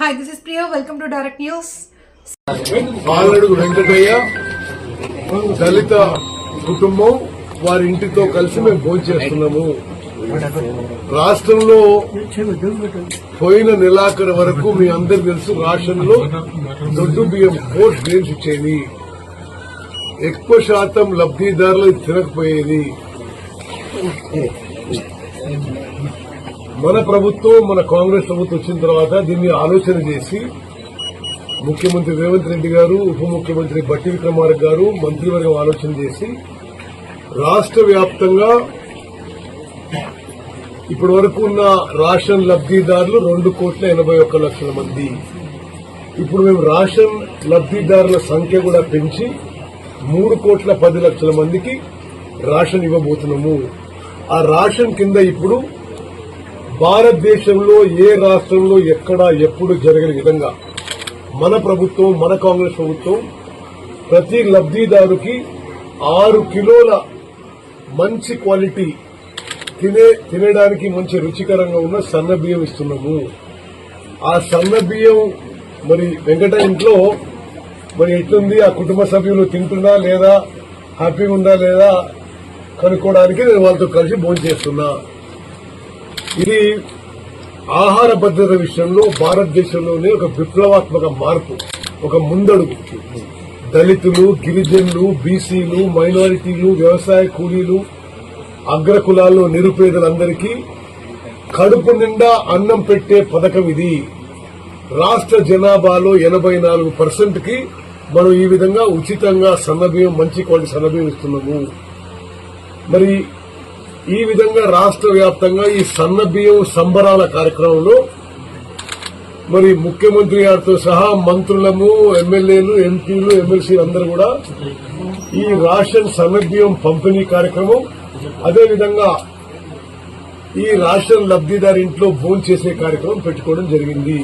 Hi, this is Priya. Welcome to Direct News. ఆలడుగు Venkataiah దళిత కుటుంబం వారి ఇంటితో కలిసి మేము భోంచేస్తున్నాము. రాష్ట్రంలో పోయిన నెలాఖరు వరకు మీ అందరు తెలుసు రాష్ట్రంలో దొడ్డు బియ్యం 4 గ్రేడ్స్ ఇచ్చేది. ఎక్కువ శాతం లబ్దిదారులు తినకపోయేది. మన ప్రభుత్వం మన కాంగ్రెస్ ప్రభుత్వం వచ్చిన తర్వాత దీన్ని ఆలోచన చేసి ముఖ్యమంత్రి రేవంత్ రెడ్డి గారు, ఉప ముఖ్యమంత్రి బట్టి విక్రమార్క గారు మంత్రివర్గం ఆలోచన చేసి రాష్ట్ర వ్యాప్తంగా ఇప్పటి వరకు ఉన్న రేషన్ లబ్దిదారులు 2,81,00,000 మంది. ఇప్పుడు మేము రేషన్ లబ్దిదారుల సంఖ్య కూడా పెంచి 3,10,00,000 మందికి రేషన్ ఇవ్వబోతున్నాము. ఆ రేషన్ కింద ఇప్పుడు భారతదేశంలో ఏ రాష్ట్రంలో ఎక్కడా ఎప్పుడు జరగని విధంగా మన ప్రభుత్వం, మన కాంగ్రెస్ ప్రభుత్వం ప్రతి లబ్దిదారుకి 6 కిలోల మంచి క్వాలిటీ తినడానికి మంచి రుచికరంగా ఉన్న సన్న బియ్యం ఇస్తున్నాము. ఆ సన్న బియ్యం మరి వెంకట ఇంట్లో మరి ఎట్లుంది, ఆ కుటుంబ సభ్యులు తింటున్నా లేదా, హ్యాపీగా ఉందా లేదా కనుక్కోవడానికి నేను వాళ్ళతో కలిసి భోజనం చేస్తున్నా. ఇది ఆహార భద్రత విషయంలో భారతదేశంలోనే ఒక విప్లవాత్మక మార్పు, ఒక ముందడుగు. దళితులు, గిరిజనులు, బీసీలు, మైనారిటీలు, వ్యవసాయ కూలీలు, అగ్రకులాల్లో నిరుపేదలందరికీ కడుపు నిండా అన్నం పెట్టే పథకం ఇది. రాష్ట్ర జనాభాలో 84% మనం ఈ విధంగా ఉచితంగా సన్నబియ్యం, మంచి క్వాలిటీ సన్నబియ్యం ఇస్తున్నాము. మరి ఈ విధంగా రాష్ట్ర వ్యాప్తంగా ఈ సన్న బియ్యం సంబరాల కార్యక్రమంలో మరి ముఖ్యమంత్రి గారితో సహా మంత్రులము, ఎమ్మెల్యేలు, ఎంపీలు, ఎమ్మెల్సీలు అందరూ కూడా ఈ రేషన్ సన్న బియ్యం పంపిణీ కార్యక్రమం, అదేవిధంగా ఈ రేషన్ లబ్దిదారి ఇంట్లో భోజనం చేసే కార్యక్రమం పెట్టుకోవడం జరిగింది.